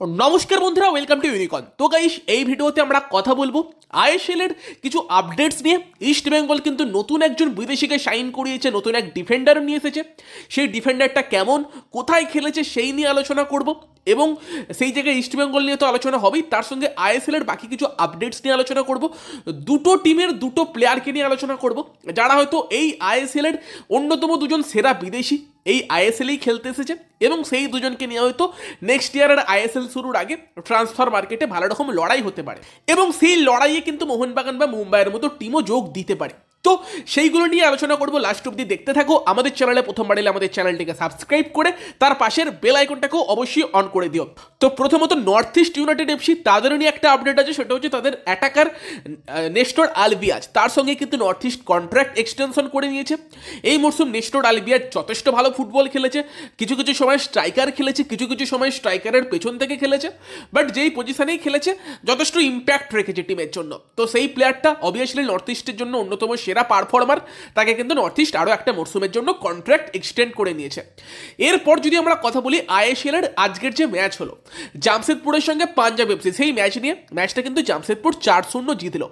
নমস্কার বন্ধুরা, welcome to unicorn. তো গাইস, এই ভিডিওতে আমরা কথা বলবো আইএসএল এর কিছু আপডেটস নিয়ে। ইস্ট বেঙ্গল কিন্তু নতুন একজন বিদেশিকে সাইন করিয়েছে, নতুন এক ডিফেন্ডার নিয়ে এসেছে। সেই ডিফেন্ডারটা কেমন, কোথায় খেলেছে সেই নিয়ে আলোচনা করব, এবং সেই জায়গায় ইস্ট বেঙ্গল নিয়ে তো আলোচনা হবেই, তার সঙ্গে আইএসএল এর বাকি কিছু আপডেটস নিয়ে আলোচনা করব। দুটো টিমের দুটো প্লেয়ারকে নিয়ে আলোচনা করব যারা হয়তো এই আইএসএল এর অন্যতম দুজন সেরা বিদেশি, এই আইএসএলেই খেলতে এসেছে, এবং সেই দুজনকে নিয়ে হয়তো নেক্সট ইয়ারের আইএসএল শুরুর আগে ট্রান্সফার মার্কেটে ভালো রকম লড়াই হতে পারে, এবং সেই লড়াইয়ে কিন্তু মোহনবাগান বা মুম্বাইয়ের মতো টিমও যোগ দিতে পারে। তো সেইগুলো নিয়ে আলোচনা করবো, লাস্ট অব্দি দেখতে থাকো। আমাদের চ্যানেলে প্রথমবার এলে আমাদের চ্যানেলটিকে সাবস্ক্রাইব করে তার পাশের বেল আইকনটাকেও অবশ্যই অন করে দিও। তো প্রথমত নর্থ ইস্ট ইউনাইটেড এফসি, তাদের নিয়ে একটা আপডেট আছে, সেটা হচ্ছে তাদের অ্যাটাকার নেস্টর আলভিয়াজ, তার সঙ্গে কিন্তু নর্থ ইস্ট কন্ট্রাক্ট এক্সটেনশন করে নিয়েছে। এই মরশুম নেস্টর আলভিয়াজ যথেষ্ট ভালো ফুটবল খেলেছে, কিছু কিছু সময় স্ট্রাইকার খেলেছে, কিছু কিছু সময় স্ট্রাইকারের পেছন থেকে খেলেছে, বাট যেই পজিশনেই খেলেছে যথেষ্ট ইম্প্যাক্ট রেখেছে টিমের জন্য। তো সেই প্লেয়ারটা অবভিয়াসলি নর্থ ইস্টের জন্য অন্যতম সেরা পারফর্মার, তাকে কিন্তু নর্থ ইস্ট আরও একটা মরশুমের জন্য কন্ট্রাক্ট এক্সটেন্ড করে নিয়েছে। এরপর যদি আমরা কথা বলি আইএসএল এর আজকের যে ম্যাচ হলো জামশেদপুরের সঙ্গে পাঞ্জাব এফসি, সেই ম্যাচ নিয়ে, ম্যাচটা কিন্তু জামশেদপুর 4-0 জিতল।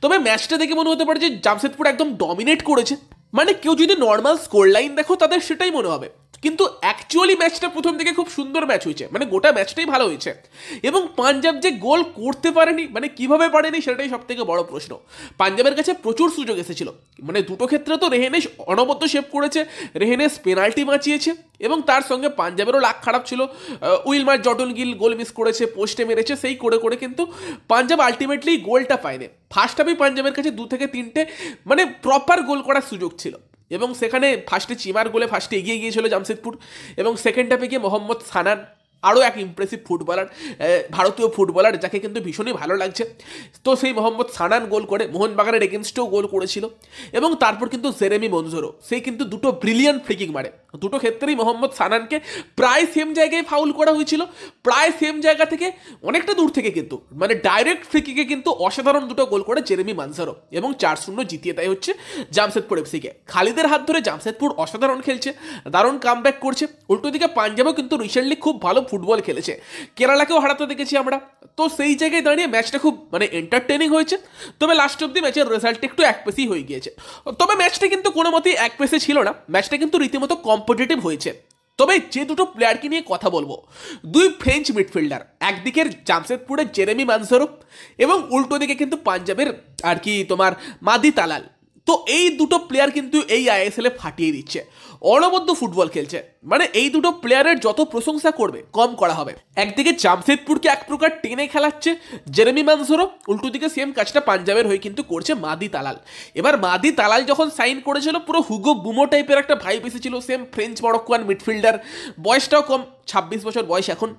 তবে ম্যাচটা দেখে মনে হতে পারে যে জামশেদপুর একদম ডমিনেট করেছে, মানে কেউ যদি নর্মাল স্কোর লাইন দেখো তাদের সেটাই মনে হবে, কিন্তু অ্যাকচুয়ালি ম্যাচটা প্রথম থেকে খুব সুন্দর ম্যাচ হয়েছে, মানে গোটা ম্যাচটাই ভালো হয়েছে। এবং পাঞ্জাব যে গোল করতে পারেনি, মানে কিভাবে পারেনি সেটাই সব থেকে বড় প্রশ্ন। পাঞ্জাবের কাছে প্রচুর সুযোগ এসেছিল, মানে দুটো ক্ষেত্রে তো রেহেনেশ অনবদ্য সেভ করেছে, রেহেনেশ পেনাল্টি বাঁচিয়েছে, এবং তার সঙ্গে পাঞ্জাবেরও লাক খারাপ ছিল, উইলমার জটন গিল গোল মিস করেছে, পোস্টে মেরেছে, সেই করে করে কিন্তু পাঞ্জাব আলটিমেটলি গোলটা পায়নি। ফার্স্ট হাফেই পাঞ্জাবের কাছে 2 থেকে 3টে মানে প্রপার গোল করার সুযোগ ছিল, এবং সেখানে ফার্স্টে চিমার গোলে ফার্স্টে এগিয়ে গিয়েছিল জামশেদপুর, এবং সেকেন্ড হাফে গিয়ে মোহাম্মদ সানান, আরও এক ইমপ্রেসিভ ফুটবলার, ভারতীয় ফুটবলার যাকে কিন্তু ভীষণই ভালো লাগছে। তো সেই মোহাম্মদ সানান গোল করে মোহনবাগানের এগেনস্টেও গোল করেছিল, এবং তারপর কিন্তু জেরেমি মনজোরো, সেই কিন্তু দুটো ব্রিলিয়ান্ট ফ্রিকিক মারে। দুটো ক্ষেত্রেই মোহাম্মদ সানানকে প্রায় সেম জায়গায় ফাউল করা হয়েছিল, প্রায় সেম জায়গা থেকে অনেকটা দূর থেকে, কিন্তু মানে ডাইরেক্ট ফ্রিকিকে কিন্তু অসাধারণ দুটো গোল করে জেরেমি মনজোরো, এবং 4-0 জিতিয়ে দেয় হচ্ছে জামশেদপুর এফসিকে। খালিদের হাত ধরে জামশেদপুর অসাধারণ খেলছে, দারুণ কামব্যাক করছে। উল্টো দিকে পাঞ্জাবও কিন্তু রিসেন্টলি খুব ভালো ফুটবল খেলেছে, কেরালাকেও হারাতে দেখেছি আমরা। তো সেই জায়গায় দাঁড়িয়ে ম্যাচটা খুব মানে এন্টারটেনিং হয়েছে, তবে লাস্ট অব্দি ম্যাচের রেজাল্ট একটু একপেসি হয়ে গিয়েছে। তবে ম্যাচটা কিন্তু কোনো মতেই একপেসে ছিল না, ম্যাচটা কিন্তু রীতিমতো কম্পিটিটিভ হয়েছে। তবে যে দুটো প্লেয়ারকে নিয়ে কথা বলবো, দুই ফ্রেঞ্চ মিডফিল্ডার, একদিকের জামশেদপুরের জেরেমি মনজোরো, এবং উল্টো দিকে কিন্তু পাঞ্জাবের আর কি তোমার মাদি তালাল। তো এই দুটো প্লেয়ার কিন্তু এই আইএসএলে ফাটিয়ে দিচ্ছে, অনবদ্য ফুটবল খেলছে, মানে এই দুটো প্লেয়ারের যত প্রশংসা করবে কম করা হবে। একদিকে জামশেদপুরকে এক প্রকার টেনে খেলাচ্ছে জেরেমি মনজোরো, উল্টো দিকে সেম কাজটা পাঞ্জাবের হয়ে কিন্তু করছে মাদি তালাল। এবার মাদি তালাল যখন সাইন করেছিল পুরো হুগো বুমো টাইপের একটা ভাইব এসেছিল, সেম ফ্রেঞ্চ মরক্কোয়ান মিডফিল্ডার, বয়সটাও কম, 26 বছর বয়স এখন,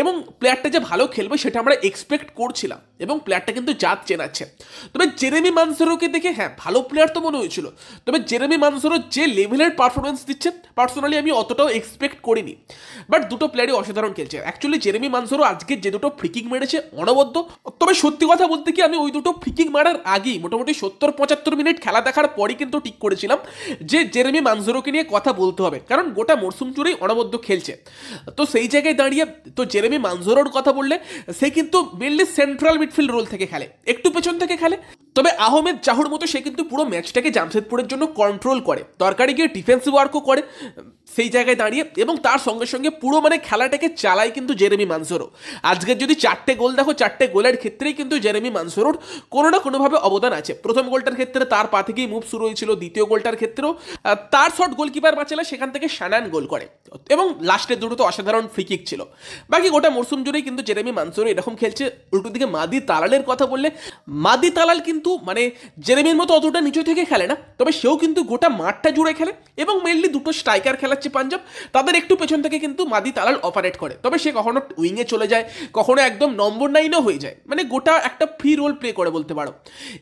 এবং প্লেয়ারটা যে ভালো খেলবে সেটা আমরা এক্সপেক্ট করছিলাম, এবং প্লেয়ারটা কিন্তু জাত চেনাচ্ছে। তবে জেরেমি মনজোরোকে দেখে হ্যাঁ ভালো প্লেয়ার তো মনে হয়েছিল, তবে জেরেমি মনজোরো যে লেভেলের পারফরমেন্স দিচ্ছে পার্সোনালি আমি অতটাও এক্সপেক্ট করিনি, বাট দুটো প্লেয়ারই অসাধারণ খেলছে। অ্যাকচুয়ালি জেরেমি মনজোরো আজকে যে দুটো ফ্রিকিক মেরেছে অনবদ্য, তবে সত্যি কথা বলতে কি আমি ওই দুটো ফ্রিকিক মারার আগেই মোটামুটি 70-75 মিনিট খেলা দেখার পরই কিন্তু ঠিক করেছিলাম যে জেরেমি মনজোরোকে নিয়ে কথা বলতে হবে, কারণ গোটা মরশুম জুড়েই অনবদ্য খেলছে। তো সেই জায়গায় দাঁড়িয়ে তো জেরেমি মনজোরোর কথা বললে সে কিন্তু মেনলি সেন্ট্রাল মিডফিল্ড রোল থেকে খেলে, একটু পেছন থেকে খেলে, তবে আহমেদ জাহুর মতো সে কিন্তু পুরো ম্যাচটাকে জামশেদপুরের জন্য কন্ট্রোল করে, দরকারি গিয়ে ডিফেন্সিভ ওয়ার্কও করে সেই জায়গায় দাঁড়িয়ে, এবং তার সঙ্গে সঙ্গে পুরো মানে খেলাটাকে চালায় কিন্তু জেরেমি মনজোরো। আজকের যদি 4টে গোল দেখো, 4টে গোলের ক্ষেত্রেই কিন্তু জেরেমি মনজোরোর কোনো না কোনোভাবে অবদান আছে। প্রথম গোলটার ক্ষেত্রে তার পা থেকেই মুভ শুরু হয়েছিল, দ্বিতীয় গোলটার ক্ষেত্রেও তার শট গোলকিপার বাঁচালে সেখান থেকে সানান গোল করে, এবং লাস্টের দুটো তো অসাধারণ ফ্রি কিক ছিল। বাকি গোটা মরশুম জুড়েই কিন্তু জেরেমি মনজোরো এরকম খেলছে। উল্টো দিকে মাদি তালালের কথা বললে, মাদি তালাল কিন্তু মানে জেরেমির মতো অতটা নিচু থেকে খেলে না, তবে সেও কিন্তু গোটা মাঠটা জুড়ে খেলে, এবং মেনলি দুটো স্ট্রাইকার খেলাচ্ছে পাঞ্জাব, তাদের একটু পেছন থেকে কিন্তু মাদি তালাল অপারেট করে। তবে সে কখনো উইংয়ে চলে যায়, কখনো একদম নম্বর 9ও হয়ে যায়, মানে গোটা একটা ফ্রি রোল প্লে করে বলতে পারো।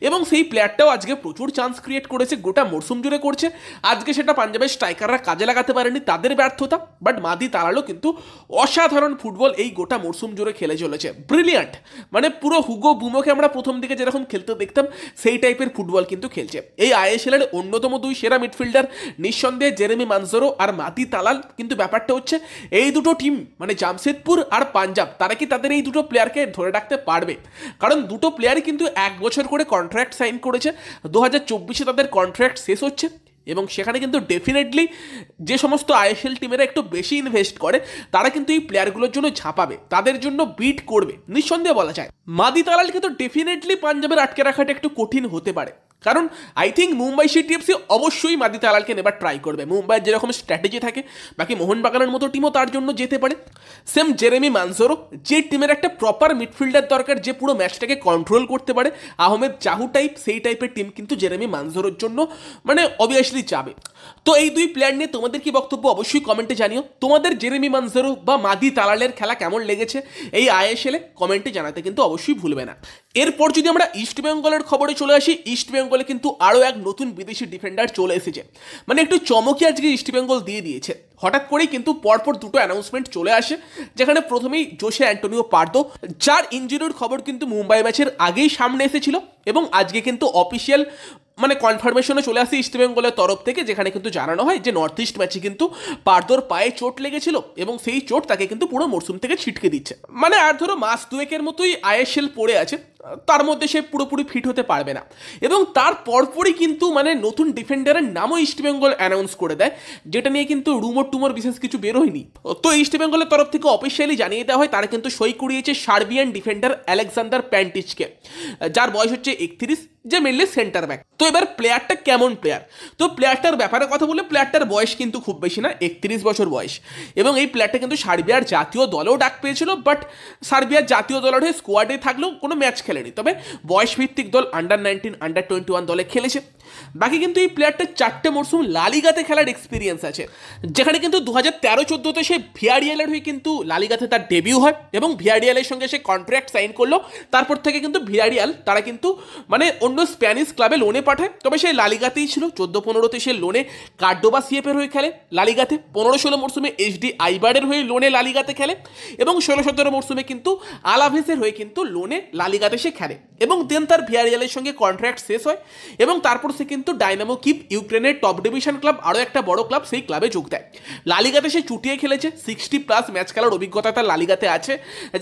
এবং সেই প্লেয়ারটাও আজকে প্রচুর চান্স ক্রিয়েট করেছে, গোটা মরশুম জুড়ে করছে। আজকে সেটা পাঞ্জাবের স্ট্রাইকাররা কাজে লাগাতে পারেনি, তাদের ব্যর্থতা, বাট মাদি তালালও কিন্তু অসাধারণ ফুটবল এই গোটা মরশুম জুড়ে খেলে চলেছে, ব্রিলিয়ান্ট। মানে পুরো হুগো বুমোকে আমরা প্রথম দিকে যেরকম খেলতে দেখতাম সেই টাইপের ফুটবল কিন্তু খেলছে। এই আইএসএল এর অন্যতম দুই সেরা মিডফিল্ডার নিঃসন্দেহে জেরেমি মানজোরো আর মাতি তালাল, কিন্তু ব্যাপারটা হচ্ছে এই দুটো টিম মানে জামশেদপুর আর পাঞ্জাব তারা কি তাদের এই দুটো প্লেয়ারকে ধরে রাখতে পারবে? কারণ দুটো প্লেয়ারই কিন্তু 1 বছর করে কন্ট্রাক্ট সাইন করেছে, 2024-এ তাদের কন্ট্রাক্ট শেষ হচ্ছে এবং সেখানে কিন্তু ডেফিনেটলি যে সমস্ত আইএসএল টিমেরা একটু বেশি ইনভেস্ট করে তারা কিন্তু এই প্লেয়ারগুলোর জন্য ঝাঁপাবে, তাদের জন্য বিট করবে নিঃসন্দেহে বলা যায়। মাদি তালালকে তো ডেফিনেটলি পাঞ্জাবের আটকে রাখাটা একটু কঠিন হতে পারে, কারণ I think Mumbai city FC অবশ্যই মাদি তালালকে নেবার ট্রাই করবে। মুম্বাইয়ের যেরকম স্ট্র্যাটেজি থাকে বাকি মোহনবাগানের মতো টিমও তার জন্য যেতে পারে। সেম জেরেমি মানজোরো, যে টিমের একটা প্রপার মিডফিল্ডার দরকার যে পুরো ম্যাচটাকে কন্ট্রোল করতে পারে, আহমেদ জাহু টাইপ, সেই টাইপের টিম কিন্তু জেরেমি মানজোরোর জন্য মানে অবভিয়াসলি যাবে। তো এই দুই প্লেয়ার নিয়ে তোমাদের কি বক্তব্য অবশ্যই কমেন্টে জানিও। তোমাদের জেরেমি মানজোরো বা মাদি তালালের খেলা কেমন লেগেছে এই আইএসএলে কমেন্টে জানাতে কিন্তু অবশ্যই ভুলবে না। এরপর যদি আমরা ইস্ট বেঙ্গলের খবরে চলে আসি, ইস্ট বেঙ্গলে কিন্তু আরও এক নতুন বিদেশি ডিফেন্ডার চলে এসেছে, মানে একটু চমকই আজকে ইস্ট বেঙ্গল দিয়ে দিয়েছে। হঠাৎ করেই কিন্তু পরপর দুটো অ্যানাউন্সমেন্ট চলে আসে, যেখানে প্রথমেই জোসে অ্যান্টোনিও পার্দো, যার ইঞ্জুরির খবর কিন্তু মুম্বাই ম্যাচের আগেই সামনে এসেছিল এবং আজকে কিন্তু অফিসিয়াল মানে কনফার্মেশনে চলে আসে ইস্ট বেঙ্গলের তরফ থেকে, যেখানে কিন্তু জানানো হয় যে নর্থ ইস্ট ম্যাচে কিন্তু পার্দোর পায়ে চোট লেগেছিল এবং সেই চোট তাকে কিন্তু পুরো মরশুম থেকে ছিটকে দিচ্ছে। মানে আর ধরো মাস দুয়েকের মতোই আইএসএল পড়ে আছে, তার মধ্যে সে পুরোপুরি ফিট হতে পারবে না। এবং তার পরপরই কিন্তু মানে নতুন ডিফেন্ডারের নামও ইস্ট বেঙ্গল অ্যানাউন্স করে দেয়, যেটা নিয়ে কিন্তু রুমর টুমর বিশেষ কিছু বেরোয়নি। তো ইস্ট বেঙ্গলের তরফ থেকে অফিসিয়ালি জানিয়ে দেওয়া হয় তারা কিন্তু সই করিয়েছে সার্বিয়ান ডিফেন্ডার আলেকজান্ডার প্যান্টিচকে, যার বয়স হচ্ছে 31, যে মেনলি সেন্টার ব্যাক। তো এবার প্লেয়ারটা কেমন প্লেয়ার? তো প্লেয়ারটার ব্যাপারে কথা বলে, প্লেয়ারটার বয়স কিন্তু খুব বেশি না, 31 বছর বয়স, এবং এই প্লেয়ারটা কিন্তু সার্বিয়ার জাতীয় দলেও ডাক পেয়েছিল, বাট সার্বিয়ার জাতীয় দলের হয়ে স্কোয়াডে থাকলেও কোনো ম্যাচ খেলেনি, তবে বয়স ভিত্তিক দল আন্ডার-19, আন্ডার-21 দলে খেলেছে। বাকি কিন্তু এই প্লেয়ারটার 4টে মরশুম লালিগাতে খেলার এক্সপিরিয়েন্স আছে, যেখানে কিন্তু 2013-14-তে সে ভিয়ারিয়ালের হয়ে কিন্তু লালিগাতে তার ডেবিউ হয় এবং ভিয়ারিয়ালের সঙ্গে সে কন্ট্রাক্ট সাইন করলো। তারপর থেকে কিন্তু ভিয়ারিয়াল তারা কিন্তু মানে অন্য স্প্যানিশ ক্লাবে লোনে পাঠায়, তবে সে লালিগাতেই ছিল। 14-15-তে সে লোনে কার্ডোবা সিএফের হয়ে খেলে লালিগাতে, 15-16 মরশুমে এইচডি আইবারের হয়ে লোনে লালিগাতে খেলে এবং 16-17 মরশুমে কিন্তু আলাভেসের হয়ে কিন্তু লোনে লালিগাতে সে খেলে এবং দেন তার ভিয়ারিয়ালের সঙ্গে কন্ট্রাক্ট শেষ হয় এবং তারপর সে কিন্তু ডাইনামো কিভ, ইউক্রেনের টপ ডিভিশন ক্লাব, আরও একটা বড় ক্লাব, সেই ক্লাবে যোগ দেয়। লালিগাতে সে চুটিয়ে খেলেছে, 60+ ম্যাচ খেলার অভিজ্ঞতা তার লালিগাতে আছে,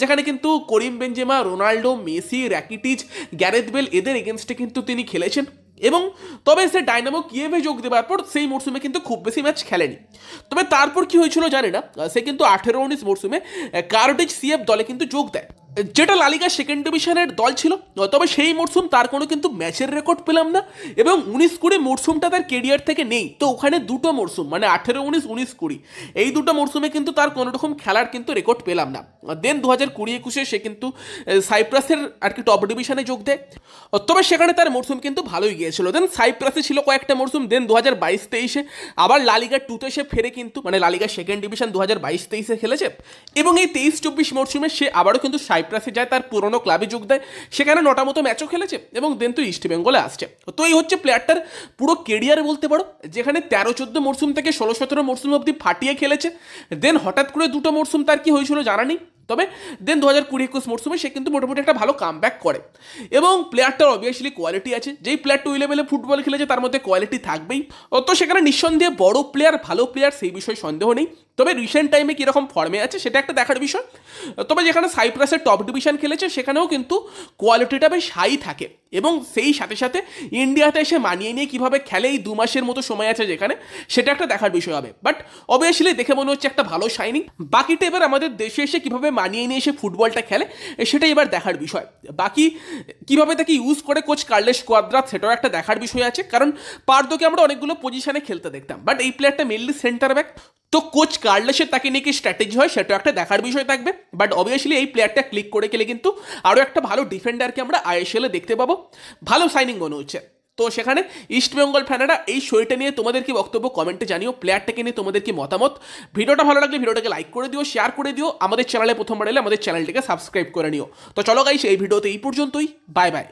যেখানে কিন্তু Karim Benzema, Ronaldo, Messi, Rakitic, Gareth Bale এদের এগেনস্টে কিন্তু তিনি খেলেছেন। এবং তবে সে ডাইনামো কিয়েভে যোগ দেওয়ার পর সেই মরশুমে কিন্তু খুব বেশি ম্যাচ খেলেনি। তবে তারপর কি হয়েছিল জানি না, সে কিন্তু 18-19 মরশুমে কার্ডিজ সিএফ দলে কিন্তু যোগ দেয়, যেটা লালিগা সেকেন্ড ডিভিশনের দল ছিল। তবে সেই মরশুম তার কোনো কিন্তু ম্যাচের রেকর্ড পেলাম না এবং 19-20 মরশুমটা তার কেরিয়ার থেকে নেই। তো ওখানে দুটো মরশুম মানে 18-19, 19-20 এই দুটো মরশুমে কিন্তু তার কোনো রকম খেলার কিন্তু রেকর্ড পেলাম না। দেন 2020-21-এ সে কিন্তু সাইপ্রাসের আর কি টপ ডিভিশনে যোগ দেয়, তবে সেখানে তার মরশুম কিন্তু ভালোই গিয়েছিল। দেন সাইপ্রাসে ছিল কয়েকটা মরশুম, দেন 2022-23-এ আবার লালিগা 2-তে সে ফেরে কিন্তু মানে লালিগা সেকেন্ড ডিভিশন 2022-23-এ খেলেছে এবং এই 23-24 মরশুমে সে আবারও কিন্তু সাইপ্রাসে যায়, তার পুরনো ক্লাবে যোগ দেয়, সেখানে 9টা মতো ম্যাচও খেলেছে এবং দেন তো ইস্ট বেঙ্গলে আসছে। তো এই হচ্ছে প্লেয়ারটার পুরো কেরিয়ার বলতে পারো, যেখানে 13-14 মরশুম থেকে 16-17 মরশুম অবধি ফাটিয়ে খেলেছে। দেন হঠাৎ করে দুটো মরশুম তার কি হয়েছিল জানা নেই, তবে দেন 2020-21 মরশুমে সে কিন্তু মোটামুটি একটা ভালো কামব্যাক করে এবং প্লেয়ারটার অবভিয়াসলি কোয়ালিটি আছে। যেই প্লেয়ারটা ওই লেভেলে ফুটবল খেলেছে তার মধ্যে কোয়ালিটি থাকবেই, তো সেখানে নিঃসন্দেহে বড় প্লেয়ার, ভালো প্লেয়ার, সেই বিষয়ে সন্দেহ নেই। তবে রিসেন্ট টাইমে কীরকম ফর্মে আছে সেটা একটা দেখার বিষয়। তবে যেখানে সাইপ্রাসের টপ ডিভিশন খেলেছে সেখানেও কিন্তু কোয়ালিটিটা বেশ হাই থাকে এবং সেই সাথে সাথে ইন্ডিয়াতে এসে মানিয়ে নিয়ে কীভাবে খেলে, এই 2 মাসের মতো সময় আছে যেখানে, সেটা একটা দেখার বিষয় হবে। বাট অবভিয়াসলি দেখে মনে হচ্ছে একটা ভালো শাইনিং। বাকিটা এবার আমাদের দেশে এসে কীভাবে মানিয়ে নিয়ে এসে ফুটবলটা খেলে সেটাই এবার দেখার বিষয়। বাকি কীভাবে তাকে ইউজ করে কোচ কার্লেস কোয়াদ্রাত সেটাও একটা দেখার বিষয় আছে, কারণ পার্দোকে আমরা অনেকগুলো পজিশনে খেলতে দেখতাম, বাট এই প্লেয়ারটা মেনলি সেন্টার ব্যাক। তো কোচ কার্লেসের তাকে নিয়ে কি স্ট্র্যাটেজি হয় সেটাও একটা দেখার বিষয় থাকবে। বাট অবভিয়াসলি এই প্লেয়ারটা ক্লিক করে গেলে কিন্তু আরও একটা ভালো ডিফেন্ডারকে আমরা আইএসএলে দেখতে পাবো, ভালো সাইনিং মনে হচ্ছে। তো সেখানে ইস্ট বেঙ্গল ফ্যানেরা এই শোটা নিয়ে তোমাদের কি বক্তব্য কমেন্টে জানিও, প্লেয়ারটাকে নিয়ে তোমাদের কি মতামত। ভিডিওটা ভালো লাগলে ভিডিওটাকে লাইক করে দিও, শেয়ার করে দিও, আমাদের চ্যানেলে প্রথমবার এলে আমাদের চ্যানেলটিকে সাবস্ক্রাইব করে নিও। তো চলো গাইস, এই ভিডিওতে এই পর্যন্তই, বাই বাই।